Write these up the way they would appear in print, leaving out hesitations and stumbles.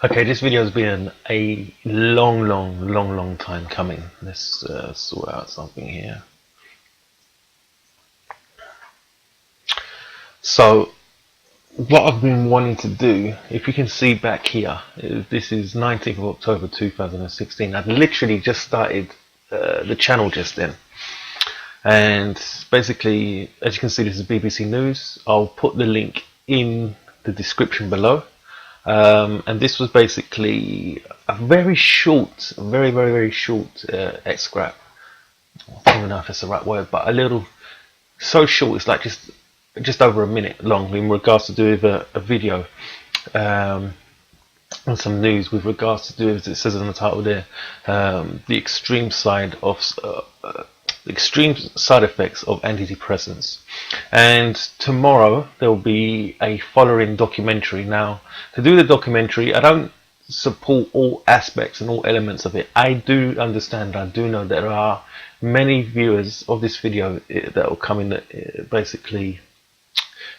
Okay, this video has been a long time coming. Let's sort out something here. So, what I've been wanting to do, if you can see back here, this is 19th of October 2016. I'd literally just started the channel just then. And basically, as you can see, this is BBC News. I'll put the link in the description below. And this was basically a very short, very short extract. I don't even know if that's the right word, but a little, so short. It's like just over a minute long in regards to do with a video and some news with regards to do, as it says on the title there, the extreme side of extreme side effects of antidepressants. And tomorrow there will be a following documentary. Now, to do the documentary, I don't support all aspects and all elements of it. I do understand, I do know that there are many viewers of this video that will come in basically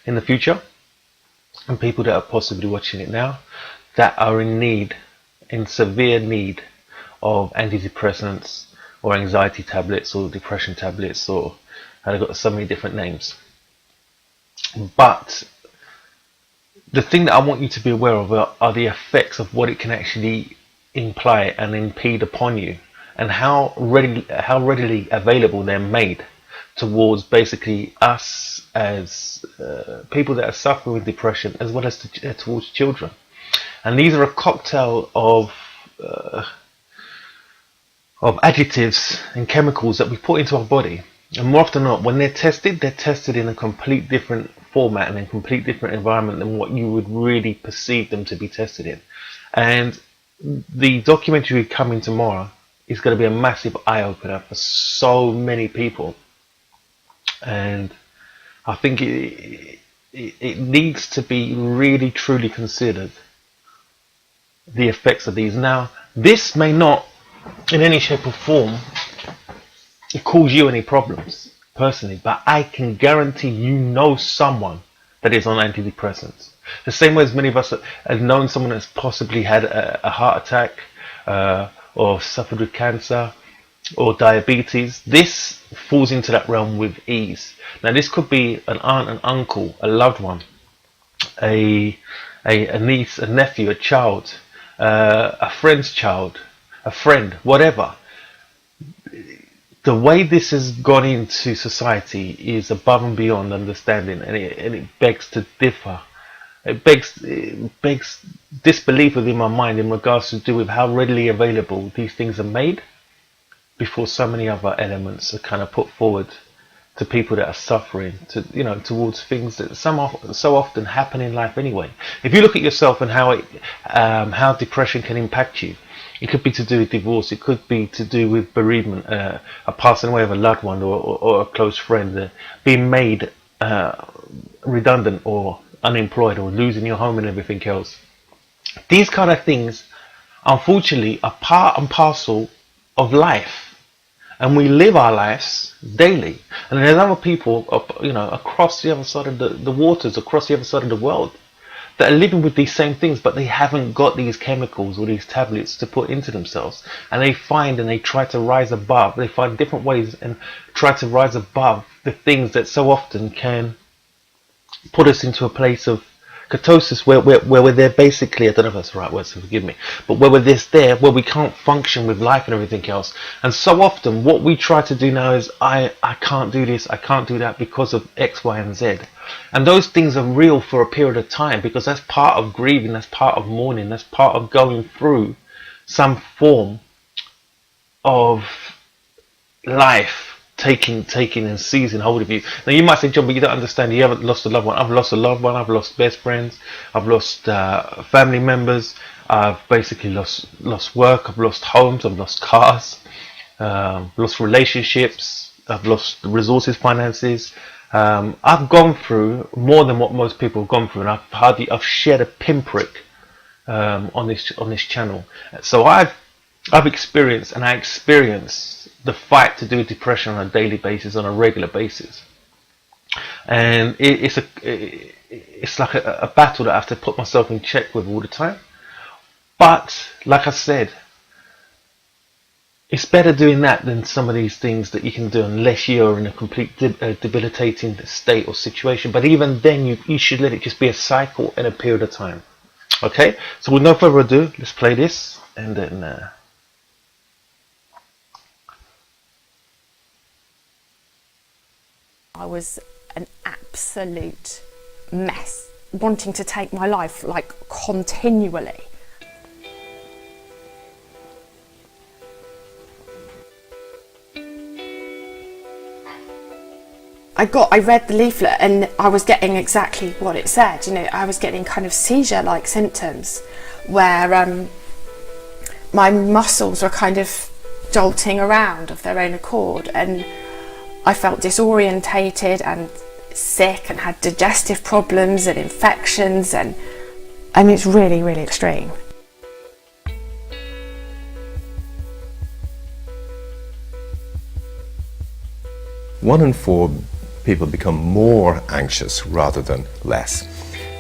in the future, and people that are possibly watching it now that are in severe need of antidepressants or anxiety tablets or depression tablets, or they've got so many different names. But the thing that I want you to be aware of are the effects of what it can actually imply and impede upon you, and how readily available they're made towards basically us as people that are suffering with depression, as well as towards children. And these are a cocktail of adjectives and chemicals that we put into our body, and more often than not, when they're tested in a complete different format and in a complete different environment than what you would really perceive them to be tested in. And the documentary coming tomorrow is going to be a massive eye-opener for so many people, and I think it needs to be really truly considered, the effects of these. Now, this may not in any shape or form cause you any problems personally, but I can guarantee you know someone that is on antidepressants. The same way as many of us have known someone that's possibly had a heart attack or suffered with cancer or diabetes. This falls into that realm with ease. Now, this could be an aunt, an uncle, a loved one, a niece, a nephew, a child, a friend's child, a friend, whatever. The way this has gone into society is above and beyond understanding, and it begs to differ. It begs disbelief within my mind in regards to do with how readily available these things are made, before so many other elements are kind of put forward to people that are suffering, towards things that so often happen in life anyway. If you look at yourself and how depression can impact you, it could be to do with divorce, it could be to do with bereavement, a passing away of a loved one or a close friend, being made redundant or unemployed, or losing your home and everything else. These kind of things, unfortunately, are part and parcel of life. And we live our lives daily. And there's other people, across the other side of the waters, across the other side of the world, that are living with these same things, but they haven't got these chemicals or these tablets to put into themselves. And they try to rise above. They find different ways and try to rise above the things that so often can put us into a place of ketosis, where we're there basically, I don't know if that's the right word, so forgive me, but where we're where we can't function with life and everything else. And so often what we try to do now is, I can't do this, I can't do that because of X, Y, and Z. And those things are real for a period of time, because that's part of grieving, that's part of mourning, that's part of going through some form of life taking and seizing hold of you. Now, you might say, John, but you don't understand. You haven't lost a loved one. I've lost a loved one. I've lost best friends. I've lost family members. I've basically lost work. I've lost homes. I've lost cars. Lost relationships. I've lost resources, finances. I've gone through more than what most people have gone through, and I've shared a pinprick on this channel. So I've experienced, and I experience the fight to do with depression on a daily basis, on a regular basis, and it's like a battle that I have to put myself in check with all the time. But like I said, it's better doing that than some of these things that you can do unless you're in a complete debilitating state or situation. But even then, you should let it just be a cycle and a period of time. Okay, so with no further ado, let's play this and then I was an absolute mess, wanting to take my life like continually. I read the leaflet and I was getting exactly what it said. You know, I was getting kind of seizure-like symptoms where my muscles were kind of jolting around of their own accord, and I felt disorientated and sick and had digestive problems and infections, and I mean, it's really, really extreme. One in four people become more anxious rather than less,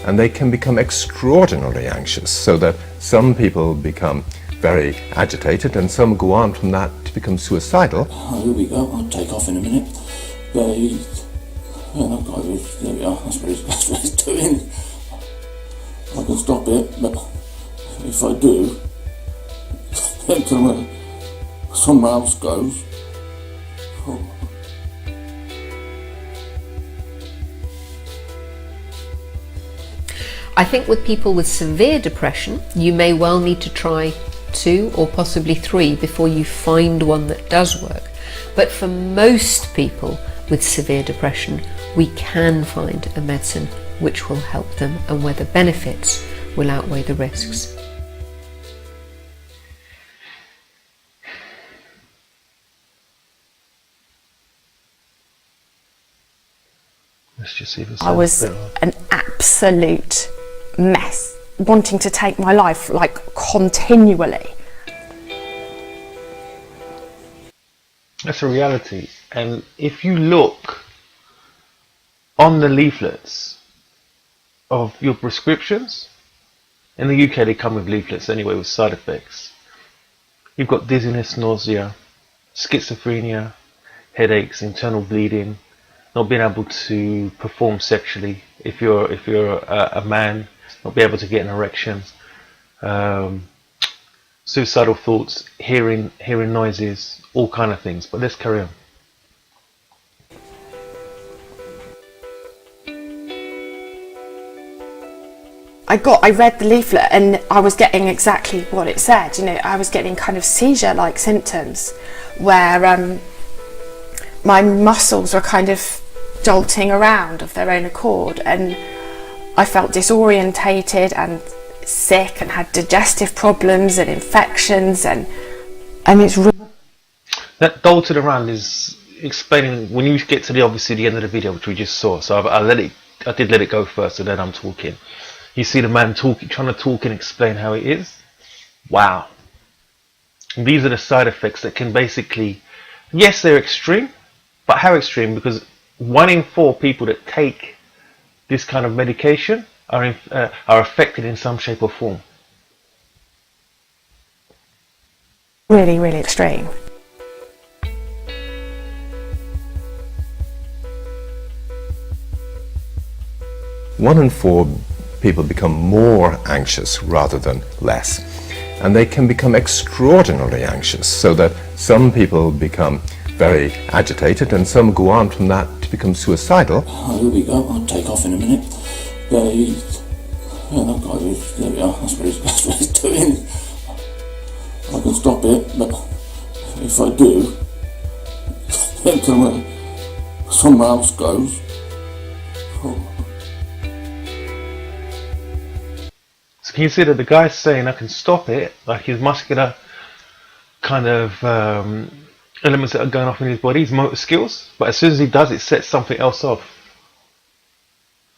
and they can become extraordinarily anxious, so that some people become very agitated and some go on from that to become suicidal. Oh, here we go, I'll take off in a minute. But there we are, that's what it's doing. I can stop it, but if I do, then somewhere else goes. Oh. I think with people with severe depression, you may well need to try 2 or possibly 3 before you find one that does work. But for most people with severe depression, we can find a medicine which will help them and where the benefits will outweigh the risks. let's just see if it's I was an absolute mess, wanting to take my life like continually. That's a reality. And if you look on the leaflets of your prescriptions, in the UK they come with leaflets anyway with side effects. You've got dizziness, nausea, schizophrenia, headaches, internal bleeding, not being able to perform sexually if you're a man, not be able to get an erection, suicidal thoughts, hearing noises, all kind of things. But let's carry on. I read the leaflet and I was getting exactly what it said. You know, I was getting kind of seizure-like symptoms where my muscles were kind of jolting around of their own accord, and I felt disorientated and sick and had digestive problems and infections, and I mean, it's really... That jolted around is explaining when you get to the end of the video, which we just saw. So I did let it go first, and then I'm talking. You see the man trying to talk and explain how it is. Wow. And these are the side effects that can basically, yes, they're extreme, but how extreme? Because 1 in 4 people that take this kind of medication are affected in some shape or form. Really, really extreme. One in 4 people become more anxious rather than less, and they can become extraordinarily anxious, so that some people become very agitated and some go on from that to become suicidal. Oh, here we go, I'll take off in a minute. But there we are, that's what it's doing. I can stop it, but if I do, then somewhere else goes. Oh. So can you see that the guy's saying I can stop it, like his muscular kind of elements that are going off in his body, his motor skills, but as soon as he does, it sets something else off.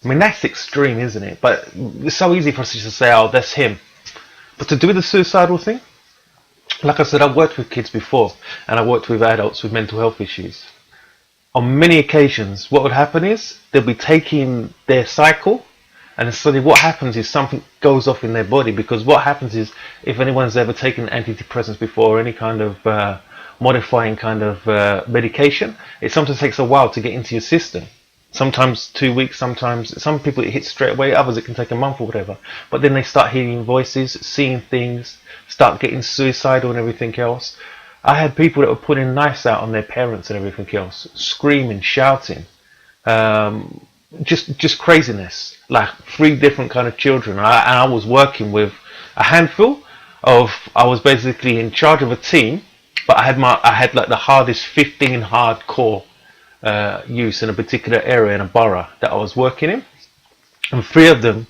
I mean, that's extreme, isn't it? But it's so easy for us to just say, oh, that's him. But to do the suicidal thing, like I said, I've worked with kids before, and I worked with adults with mental health issues. On many occasions, what would happen is they'll be taking their cycle, And suddenly what happens is something goes off in their body, because what happens is, if anyone's ever taken antidepressants before, or any kind of modifying kind of medication, it sometimes takes a while to get into your system. Sometimes 2 weeks, sometimes some people it hits straight away, others it can take a month or whatever. But then they start hearing voices, seeing things, start getting suicidal and everything else. I had people that were putting knives out on their parents and everything else, screaming, shouting, just craziness. Like 3 different kind of children. I was working with a handful of. I was basically in charge of a team, but I had like the hardest 15 hardcore use in a particular area in a borough that I was working in, and 3 of them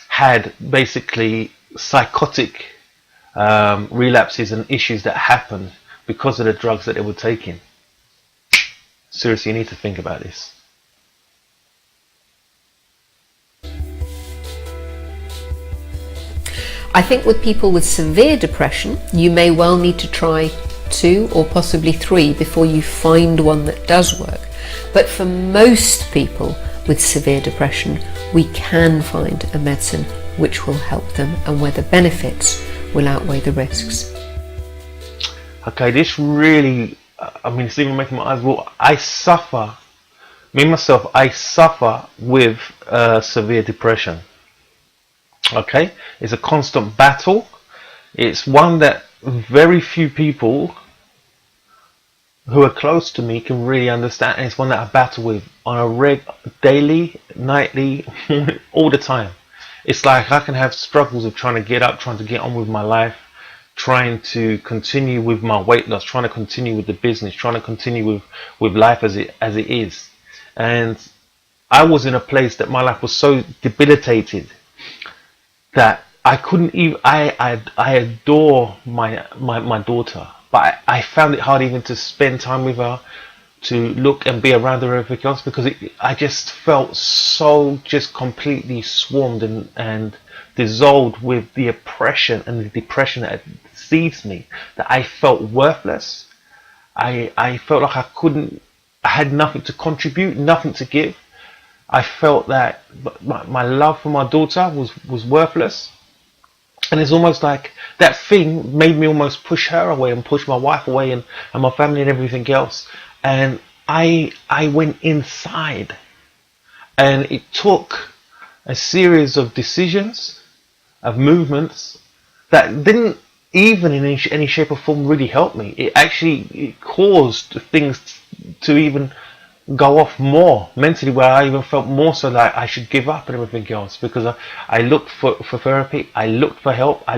had basically psychotic relapses and issues that happened because of the drugs that they were taking. Seriously, you need to think about this. I think with people with severe depression, you may well need to try 2 or possibly 3 before you find one that does work. But for most people with severe depression, we can find a medicine which will help them and where the benefits will outweigh the risks. Okay, this really, it's even making my eyes water. I suffer with severe depression. Okay, it's a constant battle. It's one that very few people who are close to me can really understand, and it's one that I battle with on a daily, nightly, all the time. It's like I can have struggles of trying to get up, trying to get on with my life, trying to continue with my weight loss, trying to continue with the business, trying to continue with life as it is. And I was in a place that my life was so debilitated that I couldn't even. I adore my daughter, but I found it hard even to spend time with her, to look and be around her and everything else, because I just felt so just completely swarmed and dissolved with the oppression and the depression that seized me, that I felt worthless. I felt like I had nothing to contribute, nothing to give. I felt that my love for my daughter was worthless. And it's almost like that thing made me almost push her away and push my wife away and my family and everything else. And I went inside, and it took a series of decisions, of movements that didn't even in any shape or form really help me. It caused things to even go off more mentally, where I even felt more so like I should give up and everything else, because I looked for therapy, I looked for help, I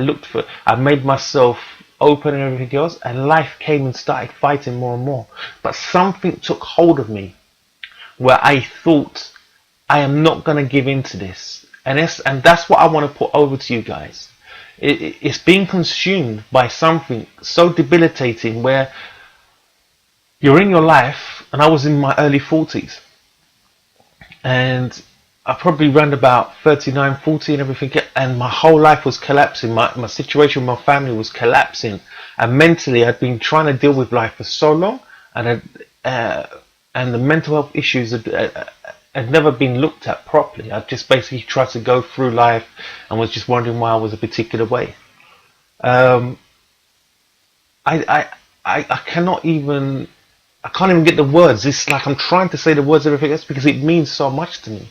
made myself open and everything else, and life came and started fighting more and more. But something took hold of me where I thought, I am not going to give in to this, and that's what I want to put over to you guys. It's being consumed by something so debilitating where you're in your life, and I was in my early 40s, and I probably ran about 39, 40 and everything, and my whole life was collapsing. My situation with my family was collapsing, and mentally I'd been trying to deal with life for so long, and the mental health issues had never been looked at properly. I just basically tried to go through life and was just wondering why I was a particular way. I can't even get the words. It's like I'm trying to say the words and everything else because it means so much to me.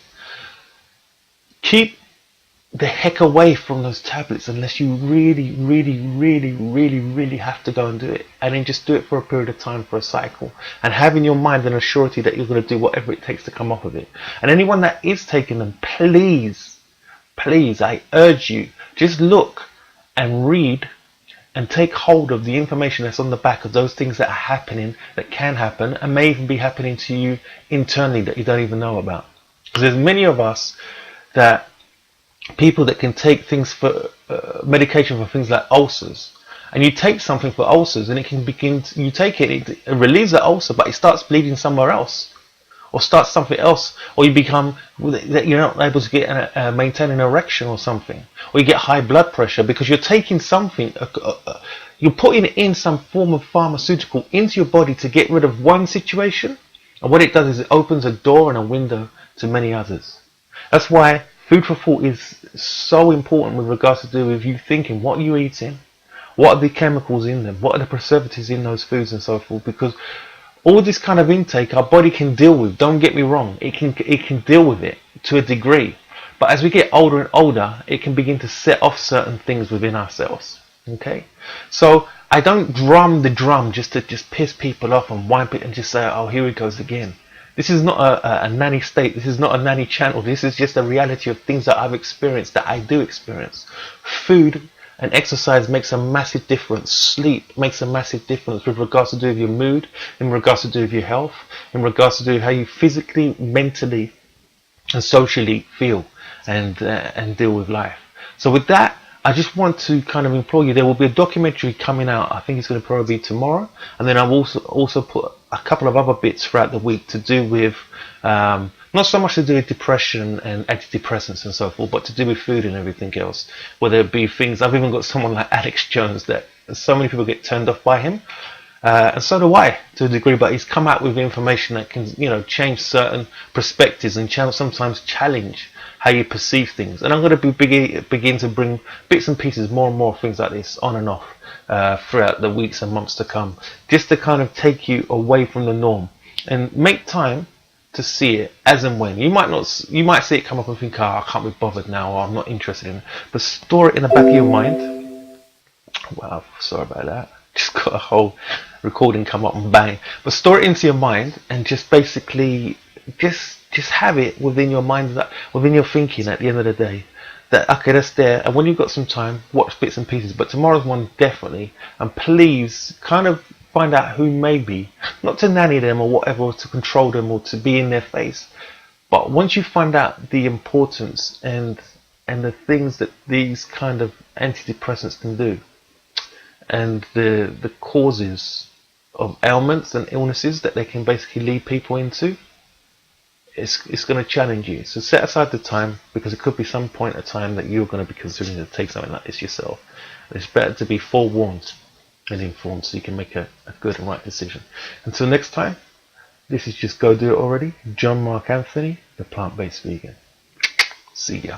Keep the heck away from those tablets unless you really, really, really, really, really have to go and do it. And then just do it for a period of time, for a cycle. And have in your mind an assurity that you're going to do whatever it takes to come off of it. And anyone that is taking them, please, I urge you, just look and read and take hold of the information that's on the back of those things that are happening, that can happen, and may even be happening to you internally that you don't even know about. Because there's many of us that people that can take things for medication for things like ulcers, and you take something for ulcers and it can begin to, you take it relieves the ulcer, but it starts bleeding somewhere else, or starts something else, or you become that you're not able to maintain an erection or something, or you get high blood pressure because you're taking something, you're putting in some form of pharmaceutical into your body to get rid of one situation, and what it does is it opens a door and a window to many others. That's why Food for thought is so important with regards to do with you thinking, what are you eating? What are the chemicals in them? What are the preservatives in those foods and so forth? Because all this kind of intake our body can deal with. Don't get me wrong, it can deal with it to a degree. But as we get older and older, it can begin to set off certain things within ourselves. Okay? So I don't drum the drum just to piss people off and wipe it and just say, oh, here it goes again. This is not a nanny state. This is not a nanny channel. This is just a reality of things that I've experienced, that I do experience. Food and exercise makes a massive difference. Sleep makes a massive difference with regards to do with your mood, in regards to do with your health, in regards to do with how you physically, mentally, and socially feel and deal with life. So with that, I just want to kind of implore you, there will be a documentary coming out. I think it's going to probably be tomorrow, and then I've also put a couple of other bits throughout the week to do with not so much to do with depression and antidepressants and so forth, but to do with food and everything else. Whether it be things, I've even got someone like Alex Jones that so many people get turned off by him, and so do I to a degree. But he's come out with information that can, change certain perspectives and sometimes challenge how you perceive things. And I'm going to begin to bring bits and pieces, more and more things like this on and off throughout the weeks and months to come, just to kind of take you away from the norm and make time to see it as and when. You might see it come up and think, I can't be bothered now, or I'm not interested in it. But store it in the back of your mind. Wow, sorry about that. Just got a whole recording come up and bang. But store it into your mind and just basically just have it within your mind, within your thinking at the end of the day, that okay, that's there, and when you've got some time, watch bits and pieces. But tomorrow's one definitely, and please kind of find out who may be, not to nanny them or whatever, or to control them or to be in their face, but once you find out the importance and the things that these kind of antidepressants can do, and the causes of ailments and illnesses that they can basically lead people into, it's going to challenge you. So set aside the time, because it could be some point of time that you're going to be considering to take something like this yourself. It's better to be forewarned and informed so you can make a good and right decision. Until next time, this is Just Go Do It Already. John Mark Anthony, the plant-based vegan. See ya.